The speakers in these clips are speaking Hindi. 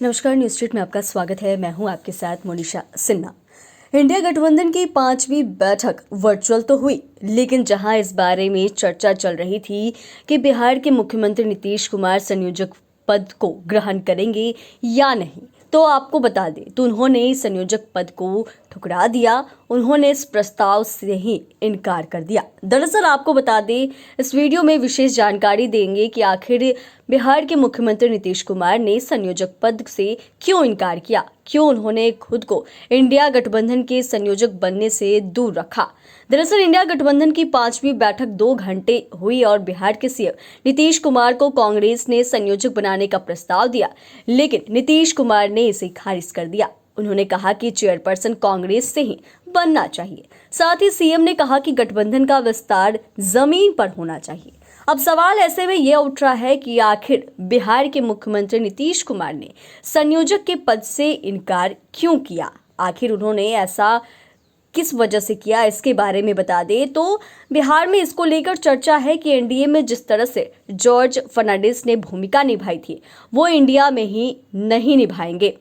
नमस्कार, न्यूज स्ट्रीट में आपका स्वागत है। मैं हूं आपके साथ मोनिशा सिन्हा। इंडिया गठबंधन की 5वीं बैठक वर्चुअल तो हुई, लेकिन जहां इस बारे में चर्चा चल रही थी कि बिहार के मुख्यमंत्री नीतीश कुमार संयोजक पद को ग्रहण करेंगे या नहीं, तो आपको बता दें तो उन्होंने संयोजक पद को ठुकरा दिया। उन्होंने इस प्रस्ताव से ही इनकार कर दिया। दरअसल आपको बता दें, इस वीडियो में विशेष जानकारी देंगे कि आखिर बिहार के मुख्यमंत्री नीतीश कुमार ने संयोजक पद से क्यों इनकार किया, क्यों उन्होंने खुद को इंडिया गठबंधन के संयोजक बनने से दूर रखा। दरअसल इंडिया गठबंधन की 5वीं बैठक 2 घंटे हुई और बिहार के सीएम नीतीश कुमार को कांग्रेस ने संयोजक बनाने का प्रस्ताव दिया, लेकिन नीतीश कुमार ने इसे खारिज कर दिया। उन्होंने कहा कि चेयरपर्सन कांग्रेस से ही बनना चाहिए। साथ ही सीएम ने कहा कि गठबंधन का विस्तार जमीन पर होना चाहिए। अब सवाल ऐसे में यह उठ रहा है कि आखिर बिहार के मुख्यमंत्री नीतीश कुमार ने संयोजक के पद से इनकार क्यों किया, आखिर उन्होंने ऐसा किस वजह से किया, इसके बारे में बता दें तो बिहार में इसको लेकर चर्चा है कि एनडीए में जिस तरह से जॉर्ज फर्नांडिस ने भूमिका निभाई थी, वो इंडिया में ही नहीं निभाएंगे।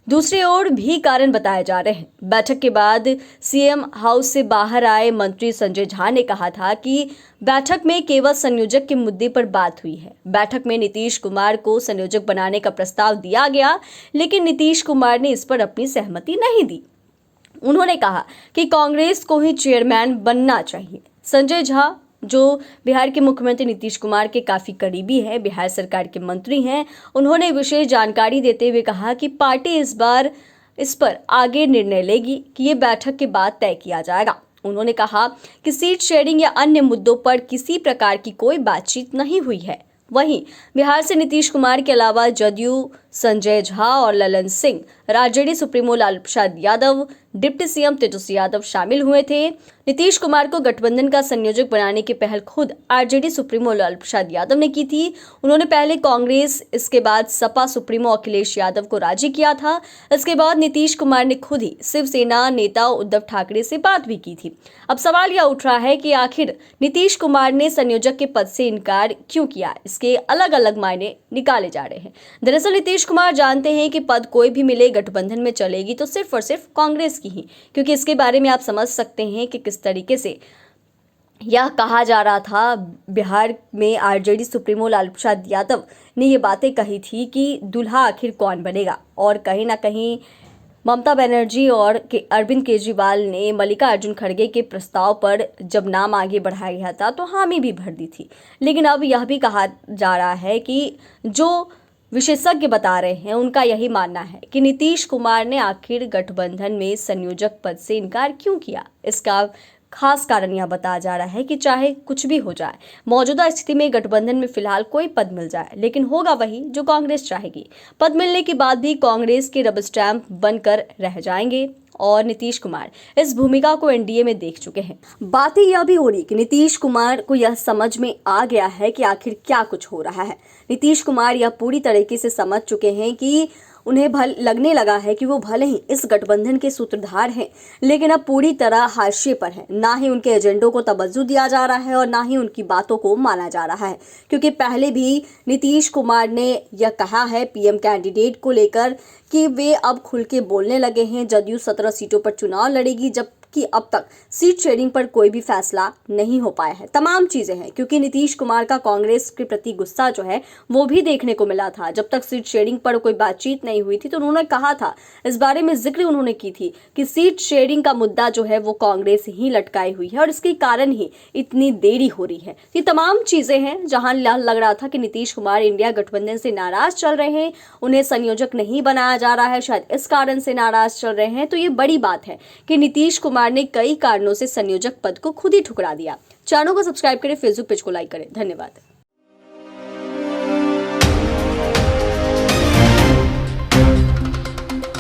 दूसरी ओर भी कारण बताए जा रहे हैं। बैठक के बाद सीएम हाउस से बाहर आए मंत्री संजय झा ने कहा था कि बैठक में केवल संयोजक के मुद्दे पर बात हुई है। बैठक में नीतीश कुमार को संयोजक बनाने का प्रस्ताव दिया गया, लेकिन नीतीश कुमार ने इस पर अपनी सहमति नहीं दी। उन्होंने कहा कि कांग्रेस को ही चेयरमैन बनना चाहिए। संजय झा, जो बिहार के मुख्यमंत्री नीतीश कुमार के काफी करीबी हैं, बिहार सरकार के मंत्री हैं, उन्होंने विशेष जानकारी देते हुए कहा कि पार्टी इस पर आगे निर्णय लेगी कि ये बैठक के बाद तय किया जाएगा। उन्होंने कहा कि सीट शेयरिंग या अन्य मुद्दों पर किसी प्रकार की कोई बातचीत नहीं हुई है। वहीं बिहार से नीतीश कुमार के अलावा जदयू संजय झा और Lalan Singh, RJD supremo Lalu Prasad Yadav, deputy CM Tejashwi Yadav शामिल हुए थे। नीतीश कुमार को गठबंधन का संयोजक बनाने की पहल खुद आरजेडी सुप्रीमो लालू प्रसाद यादव ने की थी। उन्होंने पहले कांग्रेस, इसके बाद सपा सुप्रीमो अखिलेश यादव को राजी किया था। इसके बाद नीतीश कुमार ने खुद ही शिवसेना नेता उद्धव ठाकरे से बात भी की थी। अब सवाल यह उठ रहा है कि आखिर नीतीश कुमार ने संयोजक के पद से इनकार क्यों किया। इसके अलग अलग मायने निकाले जा रहे हैं। दरअसल नीतीश कुमार जानते हैं कि पद कोई भी मिले, गठबंधन में चलेगी तो सिर्फ और सिर्फ कांग्रेस की ही, क्योंकि इसके बारे में आप समझ सकते हैं कि किस तरीके से यह कहा जा रहा था। बिहार में आरजेडी सुप्रीमो लालू प्रसाद यादव ने ये बातें कही थी कि दूल्हा आखिर कौन बनेगा, और कहीं ना कहीं ममता बनर्जी और अरविंद केजरीवाल ने मल्लिकार्जुन खड़गे के प्रस्ताव पर जब नाम आगे बढ़ाया गया था तो हामी भी भर दी थी। लेकिन अब यह भी कहा जा रहा है कि जो विशेषज्ञ बता रहे हैं, उनका यही मानना है कि नीतीश कुमार ने आखिर गठबंधन में संयोजक पद से इनकार क्यों किया। इसका खास कारण यह बताया जा रहा है कि चाहे कुछ भी हो जाए, मौजूदा स्थिति में गठबंधन में फिलहाल कोई पद मिल जाए, लेकिन होगा वही जो कांग्रेस चाहेगी। पद मिलने के बाद भी कांग्रेस के रबर स्टैंप बनकर रह जाएंगे, और नीतीश कुमार इस भूमिका को एनडीए में देख चुके हैं। बातें यह भी हो रही कि नीतीश कुमार को यह समझ में आ गया है कि आखिर क्या कुछ हो रहा है। नीतीश कुमार यह पूरी तरीके से समझ चुके हैं कि उन्हें लगने लगा है कि वो भले ही इस गठबंधन के सूत्रधार हैं, लेकिन अब पूरी तरह हाशिए पर है। ना ही उनके एजेंडों को तवज्जो दिया जा रहा है और ना ही उनकी बातों को माना जा रहा है, क्योंकि पहले भी नीतीश कुमार ने यह कहा है पीएम कैंडिडेट को लेकर कि वे अब खुल के बोलने लगे हैं। जदयू 17 सीटों पर चुनाव लड़ेगी, जब कि अब तक सीट शेयरिंग पर कोई भी फैसला नहीं हो पाया है। तमाम चीजें हैं, क्योंकि नीतीश कुमार का कांग्रेस के प्रति गुस्सा जो है वो भी देखने को मिला था। जब तक सीट शेयरिंग पर कोई बातचीत नहीं हुई थी तो उन्होंने कहा था, इस बारे में जिक्र उन्होंने की थी कि सीट शेयरिंग का मुद्दा जो है वो कांग्रेस ही लटकाई हुई है और इसके कारण ही इतनी देरी हो रही है। ये तमाम चीजें हैं जहां लग रहा था कि नीतीश कुमार इंडिया गठबंधन से नाराज चल रहे हैं, उन्हें संयोजक नहीं बनाया जा रहा है, शायद इस कारण से नाराज चल रहे हैं। तो ये बड़ी बात है कि नीतीश कुमार ने कई कारणों से संयोजक पद को खुद ही ठुकरा दिया। चैनल को सब्सक्राइब करें, फेसबुक पेज को लाइक करें। धन्यवाद।